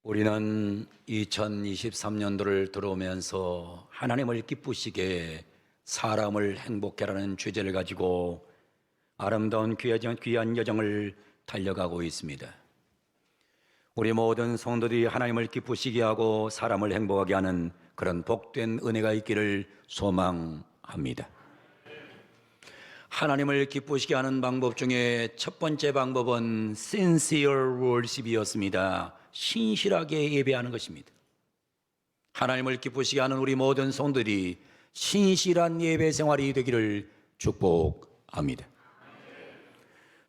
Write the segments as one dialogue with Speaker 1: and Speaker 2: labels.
Speaker 1: 우리는 2023년도를 들어오면서 하나님을 기쁘시게 사람을 행복케 하라는 주제를 가지고 아름다운 귀한 여정을 달려가고 있습니다. 우리 모든 성도들이 하나님을 기쁘시게 하고 사람을 행복하게 하는 그런 복된 은혜가 있기를 소망합니다. 하나님을 기쁘시게 하는 방법 중에 첫 번째 방법은 sincere worship이었습니다. 신실하게 예배하는 것입니다. 하나님을 기쁘시게 하는 우리 모든 성도들이 신실한 예배 생활이 되기를 축복합니다.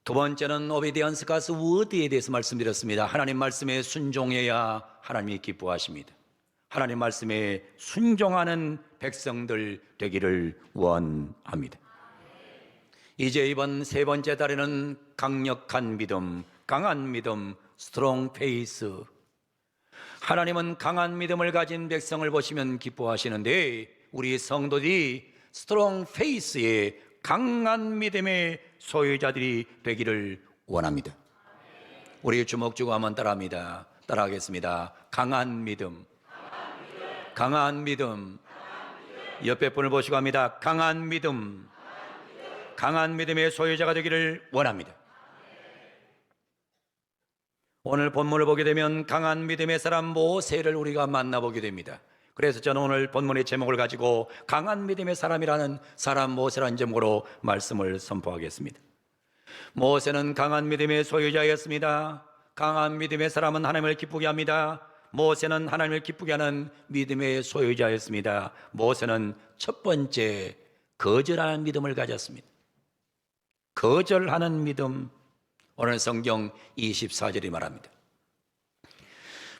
Speaker 1: 두 번째는 오비디언스 가스 워드에 대해서 말씀드렸습니다. 하나님 말씀에 순종해야 하나님이 기뻐하십니다. 하나님 말씀에 순종하는 백성들 되기를 원합니다. 이제 이번 세 번째 달에는 강력한 믿음, 강한 믿음, 스트롱 페이스. 하나님은 강한 믿음을 가진 백성을 보시면 기뻐하시는데 우리 성도들이 스트롱 페이스의 강한 믿음의 소유자들이 되기를 원합니다. 우리 주먹 주고 한번 따라합니다. 따라하겠습니다. 강한 믿음, 강한 믿음. 옆에 분을 보시고 합니다. 강한 믿음, 강한 믿음의 소유자가 되기를 원합니다. 오늘 본문을 보게 되면 강한 믿음의 사람 모세를 우리가 만나보게 됩니다. 그래서 저는 오늘 본문의 제목을 가지고 강한 믿음의 사람이라는 사람 모세라는 제목으로 말씀을 선포하겠습니다. 모세는 강한 믿음의 소유자였습니다. 강한 믿음의 사람은 하나님을 기쁘게 합니다. 모세는 하나님을 기쁘게 하는 믿음의 소유자였습니다. 모세는 첫 번째 거절하는 믿음을 가졌습니다. 거절하는 믿음. 오늘 성경 24절이 말합니다.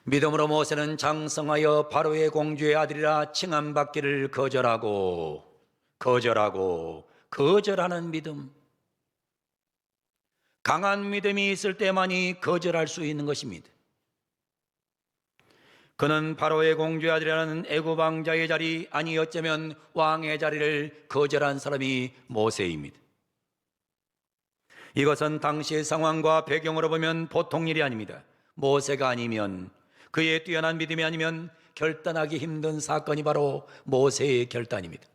Speaker 1: 믿음으로 모세는 장성하여 바로의 공주의 아들이라 칭함받기를 거절하는 믿음. 강한 믿음이 있을 때만이 거절할 수 있는 것입니다. 그는 바로의 공주의 아들이라는 애굽 왕자의 자리, 아니 어쩌면 왕의 자리를 거절한 사람이 모세입니다. 이것은 당시의 상황과 배경으로 보면 보통 일이 아닙니다. 모세가 아니면, 그의 뛰어난 믿음이 아니면 결단하기 힘든 사건이 바로 모세의 결단입니다.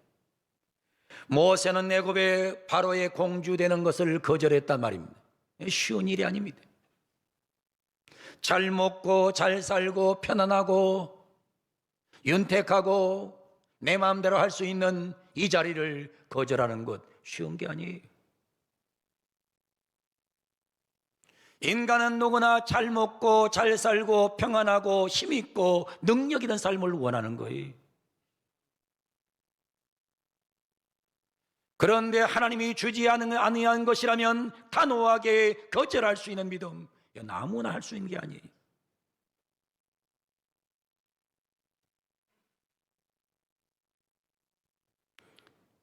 Speaker 1: 모세는 애굽의 바로의 공주 되는 것을 거절했단 말입니다. 쉬운 일이 아닙니다. 잘 먹고 잘 살고 편안하고 윤택하고 내 마음대로 할 수 있는 이 자리를 거절하는 것 쉬운 게 아니에요. 인간은 누구나 잘 먹고 잘 살고 평안하고 힘있고 능력 있는 삶을 원하는 거예요. 그런데 하나님이 주지 아니한 것이라면 단호하게 거절할 수 있는 믿음, 이건 아무나 할 수 있는 게 아니에요.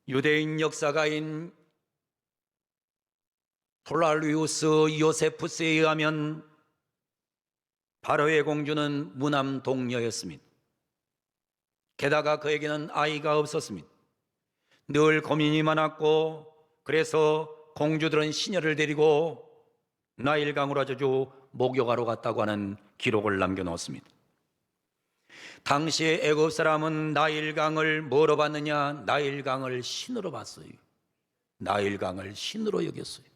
Speaker 1: 유대인 역사가인 플라비우스 요세푸스에 의하면 바로의 공주는 무남 동녀였습니다. 게다가 그에게는 아이가 없었습니다. 늘 고민이 많았고, 그래서 공주들은 시녀를 데리고 나일강으로 자주 목욕하러 갔다고 하는 기록을 남겨놓습니다. 당시에 애굽 사람은 나일강을 뭐로 봤느냐? 나일강을 신으로 봤어요. 나일강을 신으로 여겼어요.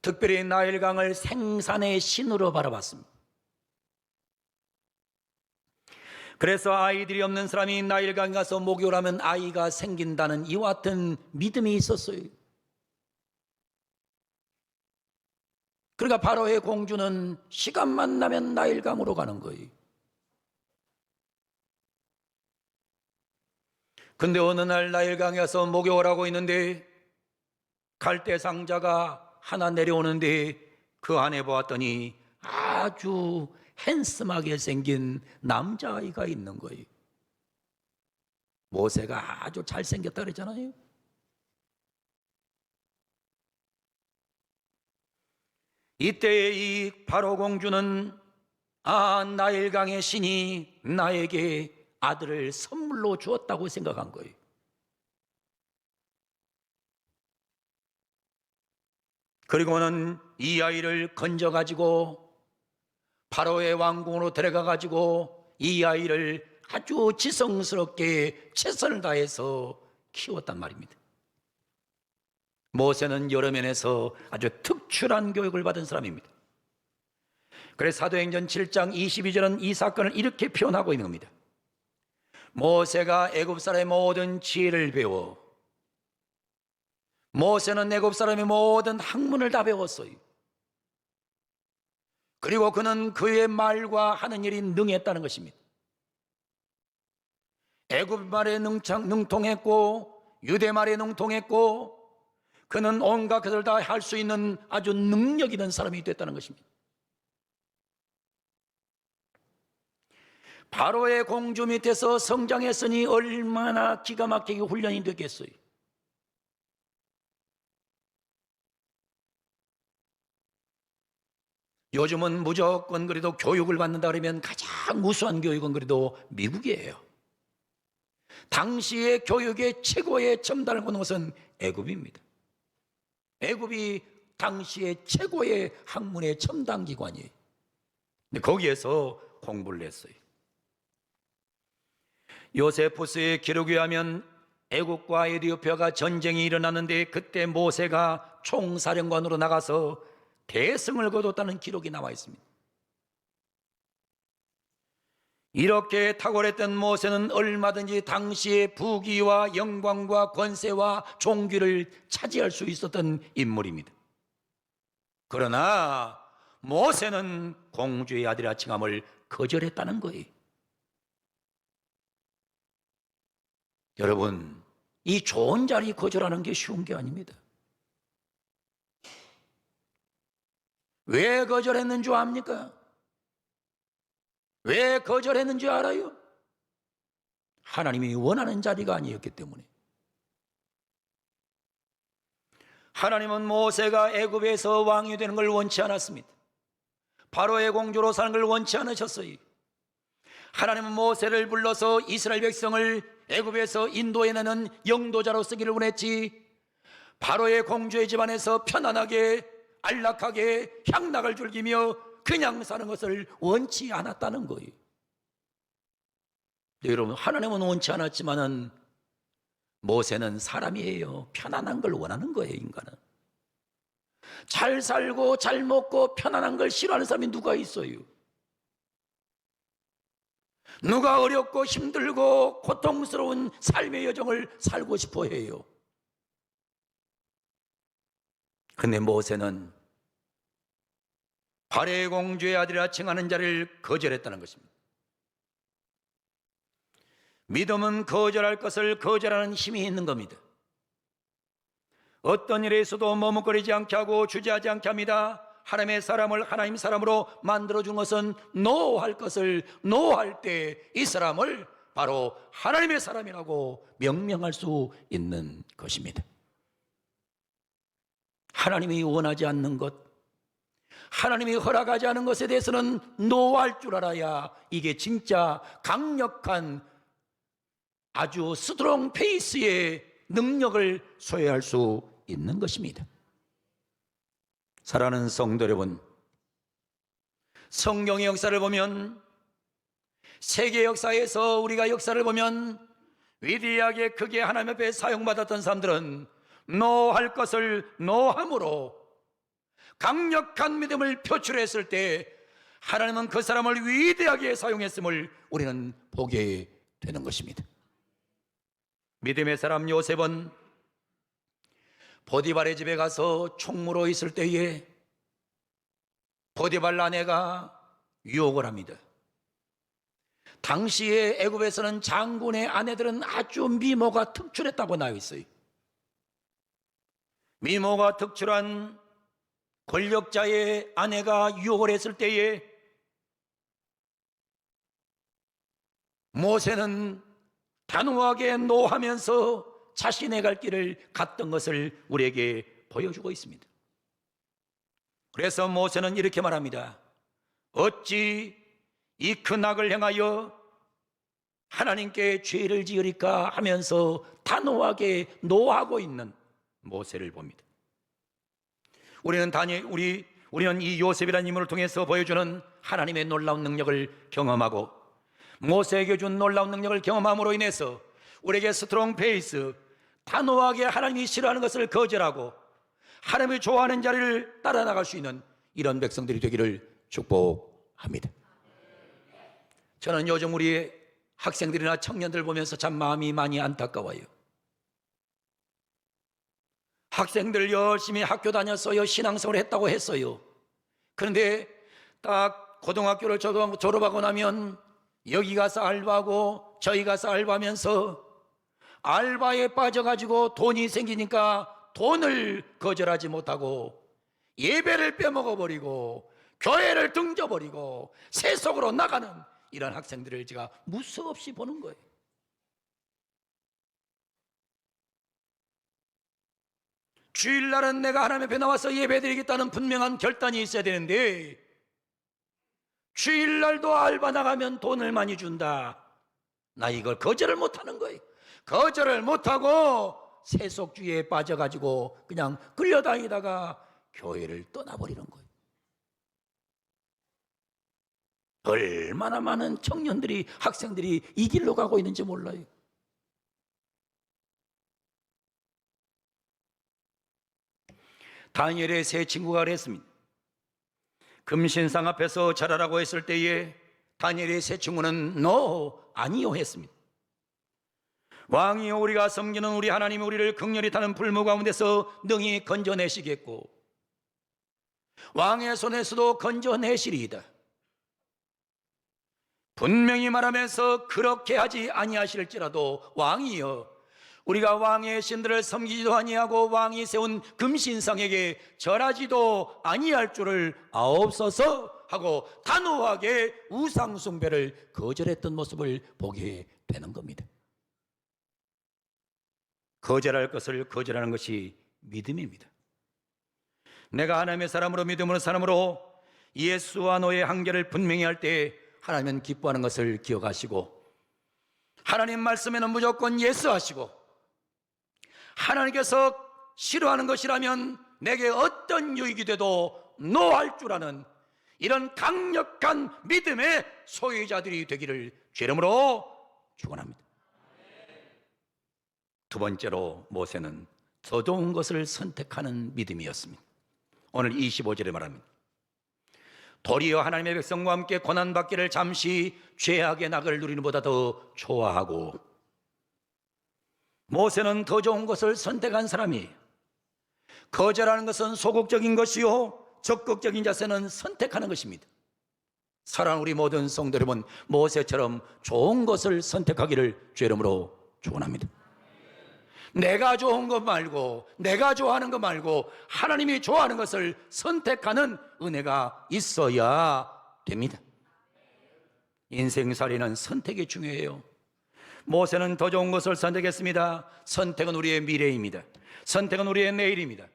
Speaker 1: 특별히 나일강을 생산의 신으로 바라봤습니다. 그래서 아이들이 없는 사람이 나일강에 가서 목욕을 하면 아이가 생긴다는 이와 같은 믿음이 있었어요. 그러니까 바로의 공주는 시간만 나면 나일강으로 가는 거예요. 근데 어느 날 나일강에 가서 목욕을 하고 있는데 갈대 상자가 하나 내려오는데 그 안에 보았더니 아주 핸섬하게 생긴 남자아이가 있는 거예요. 모세가 아주 잘생겼다 그랬잖아요. 이때 이 바로 공주는 나일강의 신이 나에게 아들을 선물로 주었다고 생각한 거예요. 그리고는 이 아이를 건져가지고 바로의 왕궁으로 데려가 가지고 이 아이를 아주 지성스럽게 최선을 다해서 키웠단 말입니다. 모세는 여러 면에서 아주 특출한 교육을 받은 사람입니다. 그래서 사도행전 7장 22절은 이 사건을 이렇게 표현하고 있는 겁니다. 모세가 애굽 사람의 모든 지혜를 배워, 모세는 애굽 사람의 모든 학문을 다 배웠어요. 그리고 그는 그의 말과 하는 일이 능했다는 것입니다. 애굽 말에 능통했고 유대 말에 능통했고 그는 온갖 것을 다 할 수 있는 아주 능력 있는 사람이 됐다는 것입니다. 바로의 공주 밑에서 성장했으니 얼마나 기가 막히게 훈련이 됐겠어요. 요즘은 무조건 그래도 교육을 받는다 그러면 가장 우수한 교육은 그래도 미국이에요. 당시의 교육의 최고의 첨단을 거둔 것은 애굽입니다. 애굽이 당시의 최고의 학문의 첨단 기관이에요. 근데 거기에서 공부를 했어요. 요세푸스의 기록에 의하면 애굽과 에티오피아가 전쟁이 일어났는데 그때 모세가 총사령관으로 나가서 대승을 거뒀다는 기록이 나와 있습니다. 이렇게 탁월했던 모세는 얼마든지 당시의 부귀와 영광과 권세와 종기를 차지할 수 있었던 인물입니다. 그러나 모세는 공주의 아들이라 칭함을 거절했다는 거예요. 여러분, 이 좋은 자리 거절하는 게 쉬운 게 아닙니다. 왜 거절했는 줄 압니까? 왜 거절했는 줄 알아요? 하나님이 원하는 자리가 아니었기 때문에. 하나님은 모세가 애굽에서 왕이 되는 걸 원치 않았습니다. 바로의 공주로 사는 걸 원치 않으셨어요. 하나님은 모세를 불러서 이스라엘 백성을 애굽에서 인도해내는 영도자로 쓰기를 원했지, 바로의 공주의 집안에서 편안하게 안락하게 향락을 즐기며 그냥 사는 것을 원치 않았다는 거예요. 여러분, 하나님은 원치 않았지만은 모세는 사람이에요. 편안한 걸 원하는 거예요. 인간은 잘 살고 잘 먹고 편안한 걸 싫어하는 사람이 누가 있어요? 누가 어렵고 힘들고 고통스러운 삶의 여정을 살고 싶어 해요? 근데 모세는 바로의 공주의 아들이라 칭하는 자를 거절했다는 것입니다. 믿음은 거절할 것을 거절하는 힘이 있는 겁니다. 어떤 일에 있어도 머뭇거리지 않게 하고 주저하지 않게 합니다. 하나님의 사람을 하나님 사람으로 만들어준 것은 노할 것을 노할 때 이 사람을 바로 하나님의 사람이라고 명명할 수 있는 것입니다. 하나님이 원하지 않는 것, 하나님이 허락하지 않은 것에 대해서는 노할 줄 알아야 이게 진짜 강력한 아주 스트롱 페이스의 능력을 소유할 수 있는 것입니다. 사랑하는 성도 여러분, 성경의 역사를 보면, 세계 역사에서 우리가 역사를 보면 위대하게 크게 하나님 앞에 사용받았던 사람들은 노할 것을 노함으로 강력한 믿음을 표출했을 때 하나님은 그 사람을 위대하게 사용했음을 우리는 보게 되는 것입니다. 믿음의 사람 요셉은 보디발의 집에 가서 총무로 있을 때에 보디발 아내가 유혹을 합니다. 당시에 애굽에서는 장군의 아내들은 아주 미모가 특출했다고 나와 있어요. 미모가 특출한 권력자의 아내가 유혹을 했을 때에 모세는 단호하게 노하면서 자신의 갈 길을 갔던 것을 우리에게 보여주고 있습니다. 그래서 모세는 이렇게 말합니다. 어찌 이 큰 악을 행하여 하나님께 죄를 지으리까 하면서 단호하게 노하고 있는 모세를 봅니다. 우리는 우리는 이 요셉이라는 인물을 통해서 보여주는 하나님의 놀라운 능력을 경험하고 모세에게 준 놀라운 능력을 경험함으로 인해서 우리에게 스트롱 페이스, 단호하게 하나님이 싫어하는 것을 거절하고 하나님이 좋아하는 자리를 따라 나갈 수 있는 이런 백성들이 되기를 축복합니다. 저는 요즘 우리 학생들이나 청년들 보면서 참 마음이 많이 안타까워요. 학생들 열심히 학교 다녔어요. 신앙생활을 했다고 했어요. 그런데 딱 고등학교를 졸업하고 나면 여기 가서 알바하고 저기 가서 알바하면서 알바에 빠져가지고 돈이 생기니까 돈을 거절하지 못하고 예배를 빼먹어버리고 교회를 등져버리고 세속으로 나가는 이런 학생들을 제가 무수없이 보는 거예요. 주일날은 내가 하나님 앞에 나와서 예배드리겠다는 분명한 결단이 있어야 되는데 주일날도 알바 나가면 돈을 많이 준다. 나 이걸 거절을 못하는 거예요. 거절을 못하고 세속주의에 빠져가지고 그냥 끌려다니다가 교회를 떠나버리는 거예요. 얼마나 많은 청년들이, 학생들이 이 길로 가고 있는지 몰라요. 다니엘의 세 친구가 그랬습니다. 금신상 앞에서 절하라고 했을 때에 다니엘의 세 친구는 아니요 했습니다. 왕이여, 우리가 섬기는 우리 하나님이 우리를 극렬히 타는 불모 가운데서 능히 건져내시겠고 왕의 손에서도 건져내시리이다. 분명히 말하면서 그렇게 하지 아니하실지라도 왕이여, 우리가 왕의 신들을 섬기지도 아니하고 왕이 세운 금신상에게 절하지도 아니할 줄을 아옵소서 하고 단호하게 우상 숭배를 거절했던 모습을 보게 되는 겁니다. 거절할 것을 거절하는 것이 믿음입니다. 내가 하나님의 사람으로, 믿음으로 사람으로 예수와 너의 한계를 분명히 할 때 하나님은 기뻐하는 것을 기억하시고 하나님 말씀에는 무조건 예스하시고 하나님께서 싫어하는 것이라면 내게 어떤 유익이 돼도 노할 줄 아는 이런 강력한 믿음의 소유자들이 되기를 주 이름으로 축원합니다. 두 번째로 모세는 더 좋은 것을 선택하는 믿음이었습니다. 오늘 25절에 말합니다. 도리어 하나님의 백성과 함께 고난받기를 잠시 죄악의 낙을 누리는 것보다 더 좋아하고, 모세는 더 좋은 것을 선택한 사람이에요. 거절하는 것은 소극적인 것이요 적극적인 자세는 선택하는 것입니다. 사랑하는 우리 모든 성도 여러분, 모세처럼 좋은 것을 선택하기를 주 이름으로 축원합니다. 내가 좋은 것 말고, 내가 좋아하는 것 말고 하나님이 좋아하는 것을 선택하는 은혜가 있어야 됩니다. 인생살이는 선택이 중요해요. 모세는 더 좋은 것을 선택했습니다. 선택은 우리의 미래입니다. 선택은 우리의 내일입니다.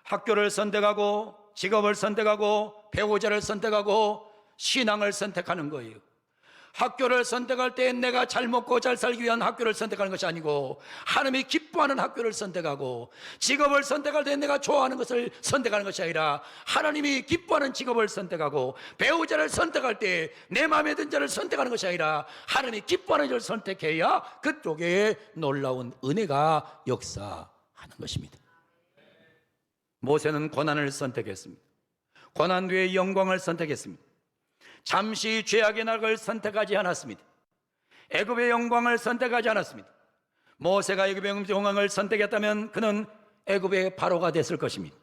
Speaker 1: 학교를 선택하고 직업을 선택하고 배우자를 선택하고 신앙을 선택하는 거예요. 학교를 선택할 때 내가 잘 먹고 잘 살기 위한 학교를 선택하는 것이 아니고 하나님이 기뻐하는 학교를 선택하고, 직업을 선택할 때 내가 좋아하는 것을 선택하는 것이 아니라 하나님이 기뻐하는 직업을 선택하고, 배우자를 선택할 때 내 마음에 든 자를 선택하는 것이 아니라 하나님이 기뻐하는 자를 선택해야 그쪽에 놀라운 은혜가 역사하는 것입니다. 모세는 고난을 선택했습니다. 고난 뒤에 영광을 선택했습니다. 잠시 죄악의 낙을 선택하지 않았습니다. 애굽의 영광을 선택하지 않았습니다. 모세가 애굽의 영광을 선택했다면 그는 애굽의 바로가 됐을 것입니다.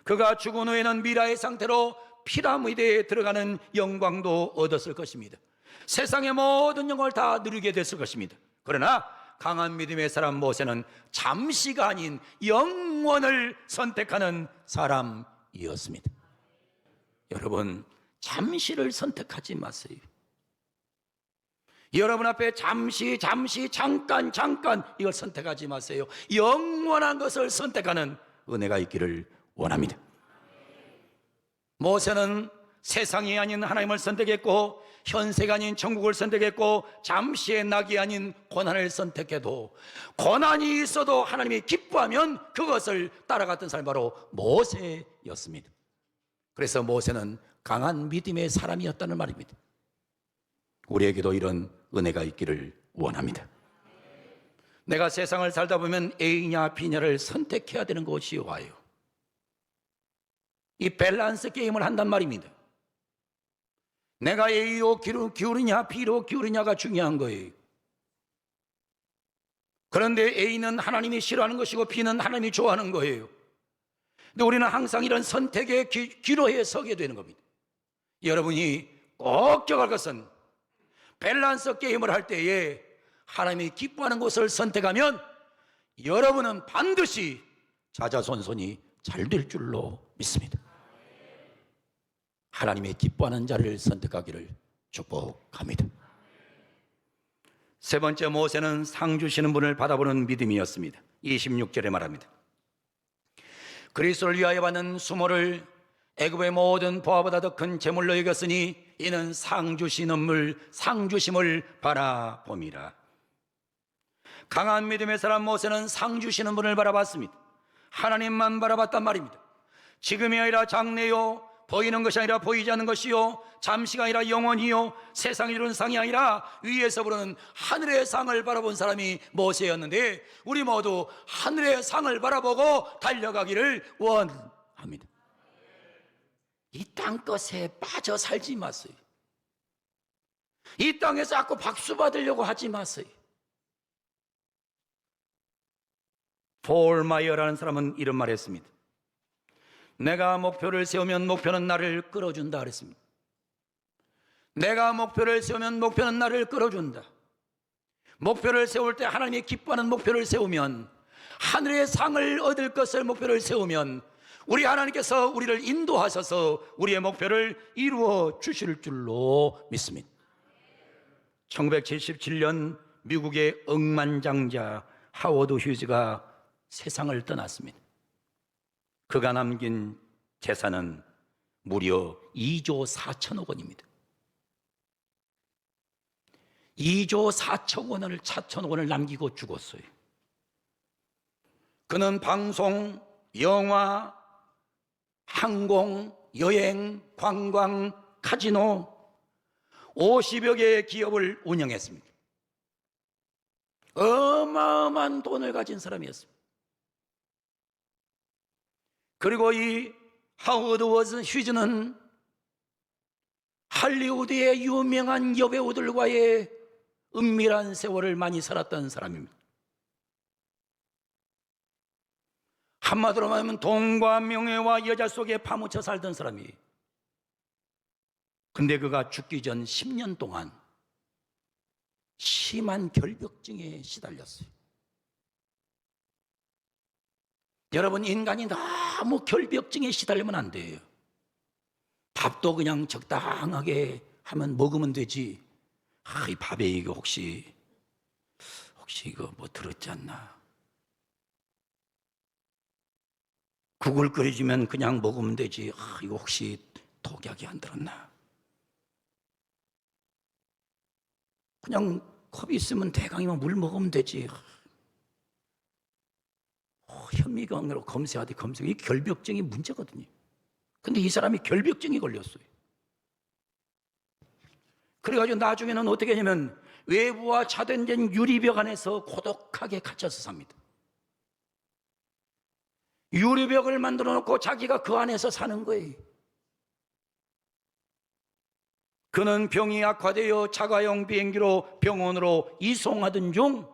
Speaker 1: 그가 죽은 후에는 미라의 상태로 피라미드에 들어가는 영광도 얻었을 것입니다. 세상의 모든 영광을 다 누리게 됐을 것입니다. 그러나 강한 믿음의 사람 모세는 잠시가 아닌 영원을 선택하는 사람이었습니다. 여러분, 잠시를 선택하지 마세요. 여러분 앞에 잠시, 잠깐 이걸 선택하지 마세요. 영원한 것을 선택하는 은혜가 있기를 원합니다. 모세는 세상이 아닌 하나님을 선택했고, 현세가 아닌 천국을 선택했고, 잠시의 낙이 아닌 고난을 선택해도, 고난이 있어도 하나님이 기뻐하면 그것을 따라갔던 사람이 바로 모세였습니다. 그래서 모세는 강한 믿음의 사람이었다는 말입니다. 우리에게도 이런 은혜가 있기를 원합니다. 내가 세상을 살다 보면 A냐 B냐를 선택해야 되는 것이 와요. 이 밸런스 게임을 한단 말입니다. 내가 A로 기울이냐 B로 기울이냐가 중요한 거예요. 그런데 A는 하나님이 싫어하는 것이고 B는 하나님이 좋아하는 거예요. 근데 우리는 항상 이런 선택의 기로에 서게 되는 겁니다. 여러분이 꼭 기억할 것은 밸런스 게임을 할 때에 하나님이 기뻐하는 것을 선택하면 여러분은 반드시 자자손손이 잘 될 줄로 믿습니다. 하나님의 기뻐하는 자를 선택하기를 축복합니다. 세 번째, 모세는 상 주시는 분을 받아보는 믿음이었습니다. 26절에 말합니다. 그리스도를 위하여 받는 수모를 애굽의 모든 보화보다 더 큰 재물로 여겼으니 이는 상 주심을 바라봄이라. 강한 믿음의 사람 모세는 상 주시는 분을 바라봤습니다. 하나님만 바라봤단 말입니다. 지금이 아니라 장래요, 보이는 것이 아니라 보이지 않는 것이요, 잠시가 아니라 영원히요, 세상이 주는 상이 아니라 위에서 부르는 하늘의 상을 바라본 사람이 모세였는데, 우리 모두 하늘의 상을 바라보고 달려가기를 원합니다. 이 땅것에 빠져 살지 마세요. 이 땅에서 자꾸 박수 받으려고 하지 마세요. 폴 마이어라는 사람은 이런 말을 했습니다. 내가 목표를 세우면 목표는 나를 끌어준다 그랬습니다. 내가 목표를 세우면 목표는 나를 끌어준다. 목표를 세울 때 하나님이 기뻐하는 목표를 세우면, 하늘의 상을 얻을 것을 목표를 세우면 우리 하나님께서 우리를 인도하셔서 우리의 목표를 이루어 주실 줄로 믿습니다. 1977년 미국의 억만장자 하워드 휴즈가 세상을 떠났습니다. 그가 남긴 재산은 무려 2조 4천억 원입니다. 2조 4천억 원을 남기고 죽었어요. 그는 방송, 영화, 항공, 여행, 관광, 카지노 50여 개의 기업을 운영했습니다. 어마어마한 돈을 가진 사람이었습니다. 그리고 이 하워드 휴즈는 할리우드의 유명한 여배우들과의 은밀한 세월을 많이 살았던 사람입니다. 한마디로 말하면 돈과 명예와 여자 속에 파묻혀 살던 사람이에요. 근데 그가 죽기 전 10년 동안 심한 결벽증에 시달렸어요. 여러분, 인간이 너무 결벽증에 시달리면 안 돼요. 밥도 그냥 적당하게 하면 먹으면 되지. 이 밥에 이거 혹시 이거 뭐 들었지 않나? 국을 끓여주면 그냥 먹으면 되지. 이거 혹시 독약이 안 들었나? 그냥 컵이 있으면 대강이면 물 먹으면 되지. 현미경으로 검색하되 이 결벽증이 문제거든요. 근데 이 사람이 결벽증이 걸렸어요. 그래가지고 나중에는 어떻게 하냐면 외부와 차단된 유리벽 안에서 고독하게 갇혀서 삽니다. 유리벽을 만들어 놓고 자기가 그 안에서 사는 거예요. 그는 병이 악화되어 자가용 비행기로 병원으로 이송하던 중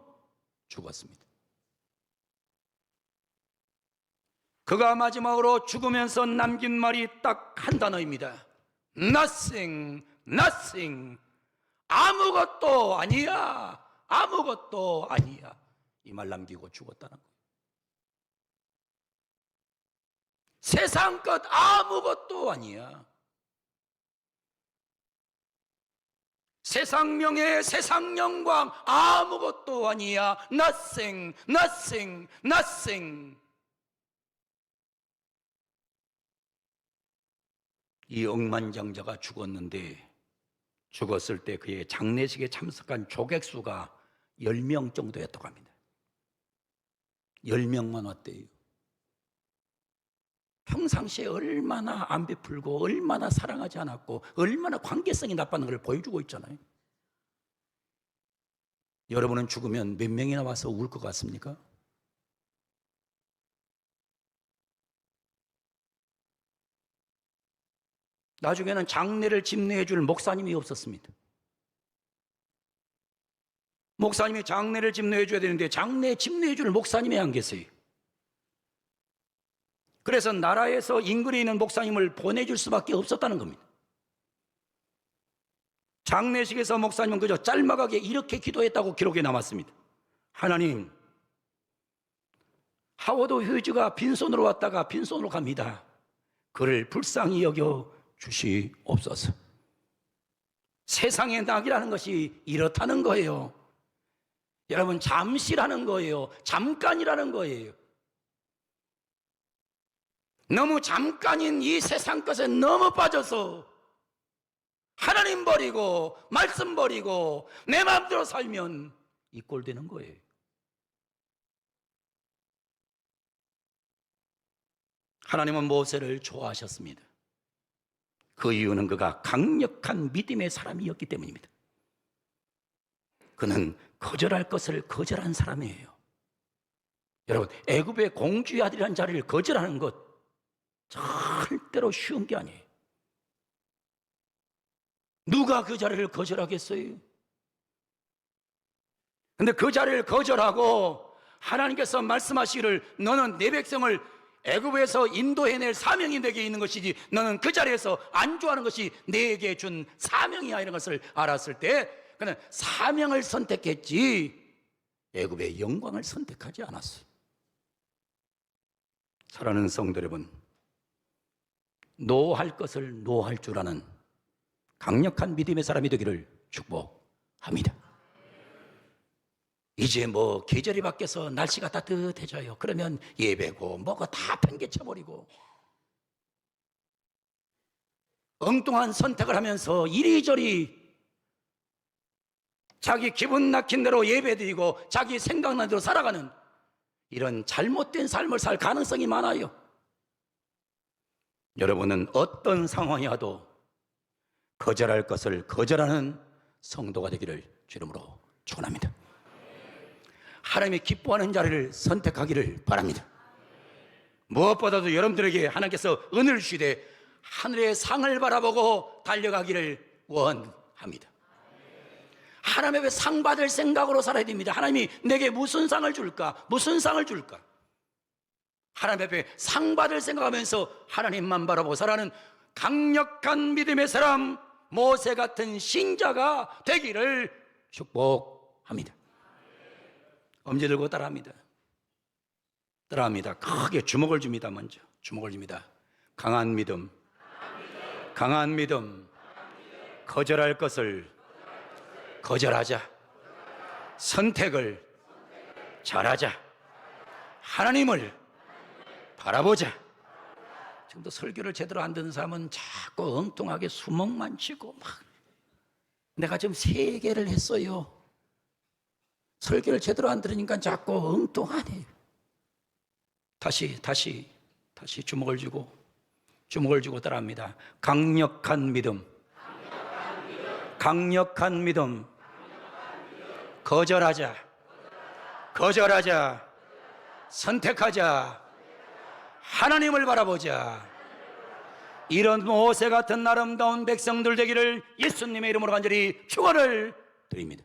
Speaker 1: 죽었습니다. 그가 마지막으로 죽으면서 남긴 말이 딱 한 단어입니다. Nothing, nothing. 아무것도 아니야. 아무것도 아니야. 이 말 남기고 죽었다는 거예요. 세상 것 아무것도 아니야. 세상 명예, 세상 영광 아무것도 아니야. Nothing, nothing, nothing. 이 억만장자가 죽었는데, 죽었을 때 그의 장례식에 참석한 조객 수가 10명 정도였다고 합니다. 10명만 왔대요. 평상시에 얼마나 안 베풀고 얼마나 사랑하지 않았고 얼마나 관계성이 나빴는 걸 보여주고 있잖아요. 여러분은 죽으면 몇 명이나 와서 울 것 같습니까? 나중에는 장례를 집례해 줄 목사님이 없었습니다. 목사님이 장례를 집례해 줘야 되는데 장례 집례해 줄 목사님이 안 계세요. 그래서 나라에서 인근에 있는 목사님을 보내줄 수밖에 없었다는 겁니다. 장례식에서 목사님은 그저 짤막하게 이렇게 기도했다고 기록에 남았습니다. 하나님, 하워드 휴즈가 빈손으로 왔다가 빈손으로 갑니다. 그를 불쌍히 여겨 주시옵소서. 세상의 낙이라는 것이 이렇다는 거예요. 여러분, 잠시라는 거예요. 잠깐이라는 거예요. 너무 잠깐인 이 세상 것에 너무 빠져서 하나님 버리고 말씀 버리고 내 마음대로 살면 이 꼴 되는 거예요. 하나님은 모세를 좋아하셨습니다. 그 이유는 그가 강력한 믿음의 사람이었기 때문입니다. 그는 거절할 것을 거절한 사람이에요. 여러분, 애굽의 공주의 아들이라는 자리를 거절하는 것 절대로 쉬운 게 아니에요. 누가 그 자리를 거절하겠어요? 근데 그 자리를 거절하고 하나님께서 말씀하시기를 너는 내 백성을 애굽에서 인도해낼 사명이 내게 있는 것이지 너는 그 자리에서 안주하는 것이 내게 준 사명이야, 이런 것을 알았을 때 그는 사명을 선택했지 애굽의 영광을 선택하지 않았어요. 사랑하는 성도 여러분, 노할 것을 노할 줄 아는 강력한 믿음의 사람이 되기를 축복합니다. 이제 뭐 계절이 바뀌어서 날씨가 따뜻해져요. 그러면 예배고 뭐고 다 팽개쳐버리고 엉뚱한 선택을 하면서 이리저리 자기 기분 nak힌 대로 예배드리고 자기 생각나는 대로 살아가는 이런 잘못된 삶을 살 가능성이 많아요. 여러분은 어떤 상황이 와도 거절할 것을 거절하는 성도가 되기를 주 이름으로 축원합니다. 하나님이 기뻐하는 자리를 선택하기를 바랍니다. 무엇보다도 여러분들에게 하나님께서 은혜를 주시되 하늘의 상을 바라보고 달려가기를 원합니다. 하나님 앞에 상 받을 생각으로 살아야 됩니다. 하나님이 내게 무슨 상을 줄까? 무슨 상을 줄까? 하나님 앞에 상 받을 생각하면서 하나님만 바라보고 살아가는 강력한 믿음의 사람, 모세 같은 신자가 되기를 축복합니다. 엄지 들고 따라합니다. 따라합니다. 크게 주목을 줍니다. 먼저 주목을 줍니다. 강한 믿음, 강한 믿음, 거절할 것을 거절하자. 선택을 잘하자. 하나님을 바라보자. 지금도 설교를 제대로 안 듣는 사람은 자꾸 엉뚱하게 수목만 치고 막 내가 지금 3개를 했어요. 설교를 제대로 안 들으니까 자꾸 엉뚱하네. 다시 주목을 주고 따라합니다. 강력한 믿음, 강력한 믿음, 거절하자, 선택하자, 하나님을 바라보자. 이런 모세 같은 아름다운 백성들 되기를 예수님의 이름으로 간절히 축원을 드립니다.